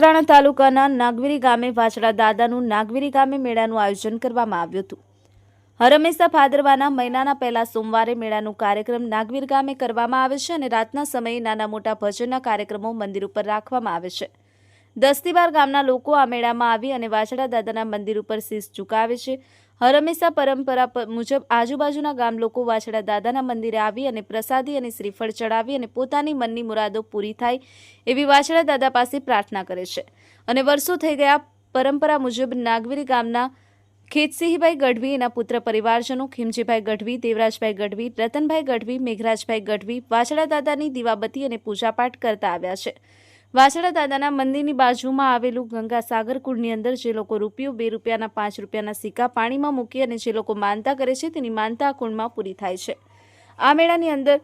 નખત્રાણા તાલુકાના નાગવીરી ગામે વાછડા દાદાનું નાગવીરી ગામે મેળાનું આયોજન કરવામાં આવ્યું હતું। હરહંમેશા ભાદરવાના મહિનાના પહેલા સોમવારે મેળાનો કાર્યક્રમ નાગવીર ગામે કરવામાં આવે છે અને રાતના સમયે નાના મોટા ભજનના કાર્યક્રમો મંદિર ઉપર રાખવામાં આવે છે। 10 થી 12 ગામના લોકો આ મેળામાં આવી અને વાછડા દાદાના મંદિર ઉપર શીશ ઝુકાવે છે। હરહંમેશા પરંપરા મુજબ આજુબાજુના ગામ લોકો વાછડા દાદાના મંદિરે આવી અને પ્રસાદી અને શ્રીફળ ચડાવી અને પોતાની મનની મુરાદો પૂરી થાય એવી વાછડા દાદા પાસે પ્રાર્થના કરે છે। અને વર્ષો થઈ ગયા પરંપરા મુજબ નાગવીરી ગામના ખેતસિંહભાઈ ગઢવી, એના પુત્ર પરિવારજનો ખીમજીભાઈ ગઢવી, દેવરાજભાઈ ગઢવી, રતનભાઈ ગઢવી, મેઘરાજભાઈ ગઢવી વાછડા દાદાની દીવાબત્તી અને પૂજાપાઠ કરતા આવ્યા છે। વાછડા દાદાના મંદિરની બાજુમાં આવેલું ગંગા સાગર કુંડની અંદર જે લોકો રૂપિયો, 2 રૂપિયાના, 5 રૂપિયાના સિક્કા પાણીમાં મૂકી અને જે લોકો માનતા કરે છે તેની માનતા આ કુંડમાં પૂરી થાય છે। આ મેળાની અંદર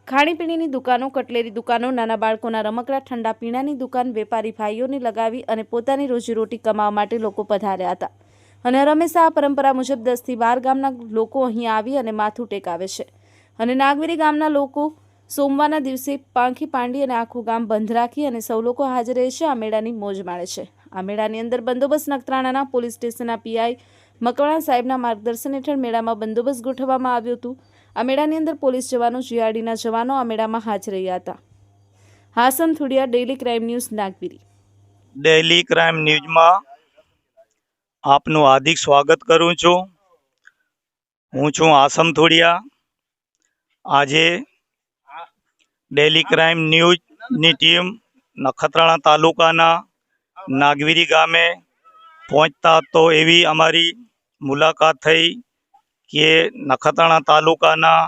ખાણીપીણીની દુકાનો, કટલેરી દુકાનો, નાના બાળકોના રમકડા, ઠંડા પીણાની દુકાન વેપારી ભાઈઓને લગાવી અને પોતાની રોજીરોટી કમાવા માટે લોકો પધાર્યા હતા। અને હંમેશા આ પરંપરા મુજબ 10 થી 12 ગામના લોકો અહીં આવી અને માથું ટેકાવે છે। અને નાગવીરી ગામના લોકો સોમવારના દિવસે પાંખી પાંડી અને આખું ગામ બંધ રાખી અને સૌ લોકો હાજર રહે છે। આ મેળાની મોજ માણે છે। આ મેળાની અંદર બંદોબસ્ત નખત્રાણાના પોલીસ સ્ટેશનના પીઆઈ મકવાણા સાહેબના માર્ગદર્શન હેઠળ મેળામાં બંદોબસ્ત ગોઠવવામાં આવ્યું હતું। આ મેળાની અંદર પોલીસ જવાનો, જીઆરડીના જવાનો આ મેળામાં હાજર રહ્યા હતા। Hasan Thudiya, daily crime news, Nagviri. Daily crime ન્યૂઝમાં આપનું હાર્દિક સ્વાગત કરું છું। હું છું આસમ થોડિયા। આજે ડેઇલી ક્રાઇમ ન્યૂઝની ટીમ નખત્રાણા તાલુકાના નાગવીરી ગામે પહોંચતા તો એવી અમારી મુલાકાત થઈ કે નખત્રાણા તાલુકાના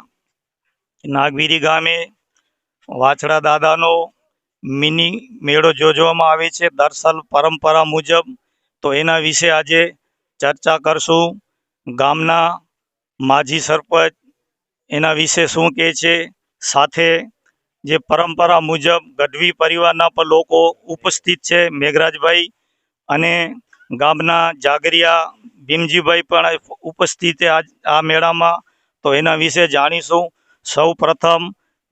નાગવીરી ગામે વાછડા દાદાનો મિની મેળો યોજવામાં આવે છે દરસલ પરંપરા મુજબ। તો એના વિશે આજે ચર્ચા કરશું। ગામના માજી સરપંચ એના વિશે શું કહે છે, સાથે જે પરંપરા મુજબ ગઢવી પરિવારના પણ લોકો ઉપસ્થિત છે, મેઘરાજભાઈ અને ગામના જાગરિયા ભીમજીભાઈ પણ ઉપસ્થિત છે આ મેળામાં। તો એના વિશે જાણીશું। સૌ પ્રથમ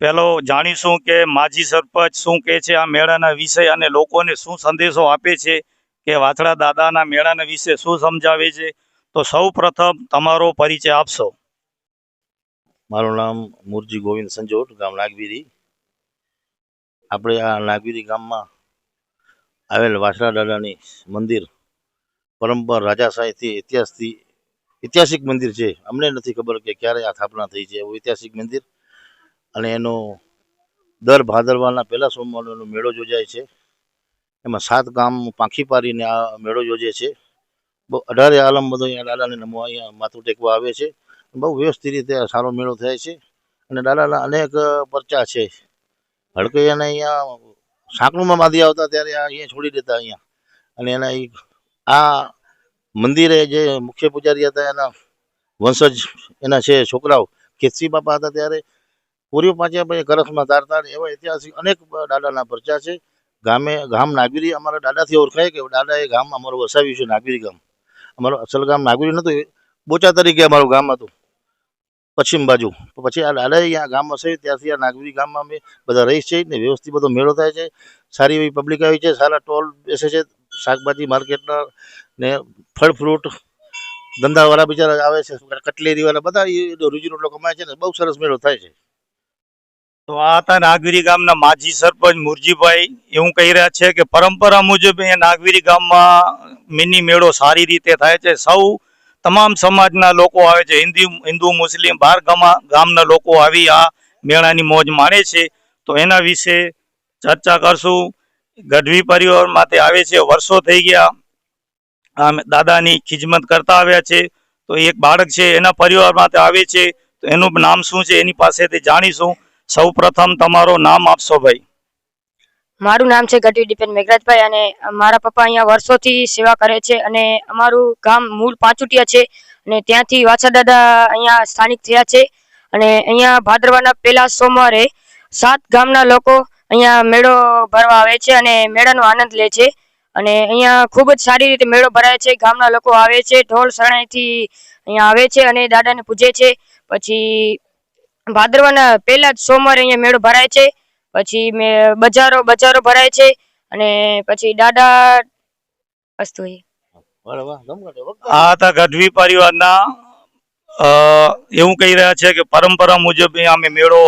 પહેલો જાણીશું કે માજી સરપંચ શું કહે છે આ મેળાના વિશે અને લોકોને શું સંદેશો આપે છે કે વાછડા દાદાના મેળાના વિશે શું સમજાવે છે। તો સૌ પ્રથમ તમારો પરિચય આપશો। મારું નામ મુરજી ગોવિંદ સંજોટ, ગામ નાગવીરી। આપણે આ નાગવીરી ગામમાં આવેલ વાછડા દાદાની મંદિર પરંપરા રાજાશાહીથી ઐતિહાસિક મંદિર છે। અમને નથી ખબર કે ક્યારે આ સ્થાપના થઈ છે, એવું ઐતિહાસિક મંદિર। અને એનો દર ભાદરવાના પહેલા સોમવારનો મેળો યોજાય છે। એમાં 7 ગામ પાંખી પાડીને આ મેળો યોજે છે। બહુ 18 આલમ બધો અહીંયા દાદાને નમવા અહીંયા માથું ટેકવા આવે છે। બહુ વ્યવસ્થિત રીતે સારો મેળો થાય છે। અને દાદાના અનેક પરચા છે। હડકૈયાને અહીંયા સાંકળુમાં બાંધી આવતા ત્યારે અહીંયા છોડી દેતા અહીંયા। અને એના આ મંદિરે જે મુખ્ય પૂજારી હતા એના વંશજ એના છે છોકરાઓ ખેતસી બાપા હતા ત્યારે પૂર્વ પાંચે પછી કરસમાં તારતા એવા ઐતિહાસિક અનેક દાદાના પરચા છે। ગામ નાગવીરી અમારા દાદાથી ઓળખાય કે દાદાએ ગામ અમારું વસાવ્યું છે, નાગવીરી ગામ। અમારું અસલ ગામ નાગવીરી નહોતું, બોચા તરીકે અમારું ગામ હતું પશ્ચિમ બાજુ। પછી આ દાદાએ અહીંયા ગામ વસાવ્યું, ત્યારથી આ નાગવીરી ગામમાં અમે બધા રહીશ છે ને વ્યવસ્થિત બધો મેળો થાય છે। સારી એવી પબ્લિક આવી છે, સારા ટોલ બેસે છે, શાકભાજી માર્કેટના ને ફળ ફ્રૂટ ધંધાવાળા બિચારા આવે છે, કટલેરીવાળા બધા રોજીરોટલો કમાય છે ને બહુ સરસ મેળો થાય છે। તો આ હતા નાગવીરી ગામના માજી સરપંચ મુરજીભાઈ। એવું કહી રહ્યા છે કે પરંપરા મુજબ અહીંયા નાગવીરી ગામમાં મિની મેળો સારી રીતે થાય છે। સૌ તમામ સમાજના લોકો આવે છે, હિન્દુ મુસ્લિમ 12 ગામના લોકો આવી આ મેળાની મોજ માણે છે। તો એના વિશે ચર્ચા કરશું। ગઢવી પરિવારમાંથી આવે છે, વર્ષો થઈ ગયા આ દાદાની ખિદમત કરતા આવ્યા છે। તો એક બાળક છે એના પરિવારમાંથી આવે છે, તો એનું નામ શું છે એની પાસેથી જાણીશું। સૌ પ્રથમ તમારો નામ આપશો ભાઈ। મારું નામ છે ગઢવી દીપેન મેઘરાજભાઈ અને મારા પપ્પા અહીંયા વર્ષોથી સેવા કરે છે। અને અમારું ગામ મૂળ પાંચુટિયા છે અને ત્યાંથી વાછડા દાદા અહીંયા સ્થાનિક થયા છે। અને અહીંયા ભાદરવાના પહેલા સોમવારે 7 ગામના લોકો અહીંયા મેળો ભરવા આવે છે અને મેળાનો આનંદ લે છે। અને અહીંયા ખૂબ જ સારી રીતે મેળો ભરાય છે। ગામના લોકો આવે છે, ઢોલ શરણાઈથી અહીંયા આવે છે અને દાદાને પૂજે છે। પછી ભાદરવાના પહેલા જ સોમવારે અહીંયા મેળો ભરાય છે। પછી બજારો ભરાય છે અને પછી દાદા વસ્તુ વાહ, વાહ, ગમગટે, વખત. આ હતા ગઢવી પરિવારના અ, એવું કહી રહ્યા છે કે પરંપરા મુજબ અહીંયા અમે મેળો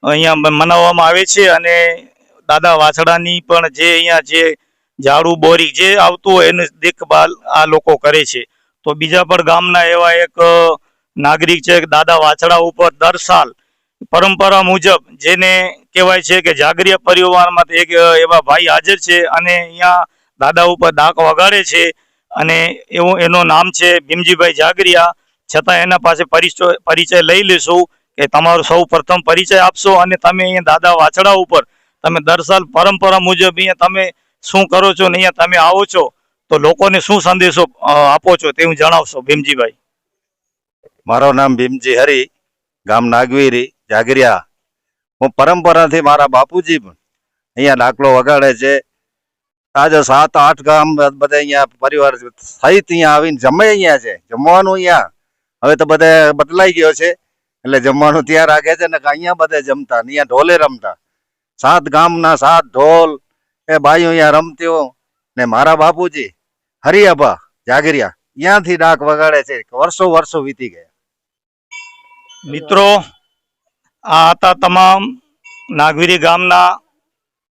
અહીંયા મનાવવામાં આવે છે અને દાદા વાછડાની પણ જે અહીંયા જે ઝાડુ બોરી જે આવતું હોય એની દેખભાલ આ લોકો કરે છે. તો બીજા પણ ગામના એવા એક નાગરિક છે કે દાદા વાછડા ઉપર દર સાલ પરંપરા મુજબ જેને કહેવાય છે કે જાગરીય પરિવારમાં એક એવા ભાઈ હાજર છે અને અહીંયા દાદા ઉપર ડાક વગાડે છે અને એવું એનું નામ છે ભીમજીભાઈ જાગરિયા. છતાં એના પાસે પરિચય લઈ લેશું કે તમારો સૌ પ્રથમ પરિચય આપશો અને તમે અહીંયા દાદા વાછડા ઉપર તમે દર સાલ પરંપરા મુજબ અહીંયા તમે શું કરો છો ને અહીંયા તમે આવો છો તો લોકોને શું સંદેશો આપો છો તે હું જણાવશો ભીમજીભાઈ. મારું નામ ભીમજી હરી, ગામ નાગવીરી, જાગરિયા. હું પરંપરાથી મારા બાપુજી પણ અહીંયા ડાકલો વગાડે છે. આજે 7-8 ગામ બધા અહીંયા પરિવાર સહિત અહીંયા આવીને જમે અહીંયા છે. જમવાનું અહીંયા હવે તો બધા બદલાઈ ગયો છે એટલે જમવાનું ત્યાં રાખે છે ને અહીંયા બધા જમતા ને અહીંયા ઢોલે રમતા. 7 ગામના 7 ઢોલ એ બાઈઓ અહીંયા રમતીઓ ને મારા બાપુજી હરિયાબા જાગરિયા ત્યાંથી ડાક વગાડે છે. વર્ષો વીતી ગયા. મિત્રો, આ હતા તમામ નાગવીરી ગામના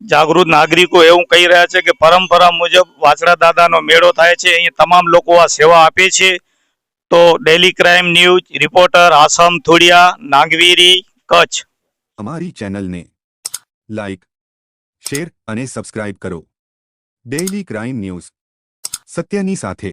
જાગૃત નાગરિકો એવું કહી રહ્યા છે કે પરંપરા મુજબ વાછડા દાદાનો મેળો થાય છે. અહીં તમામ લોકો આ સેવા આપે છે. તો daily crime news reporter Asam Thodiya, Nagviri, Kutch. અમારી ચેનલને લાઈક, શેર અને સબસ્ક્રાઇબ કરો. ડેઇલી ક્રાઇમ ન્યૂઝ, સત્યની સાથે.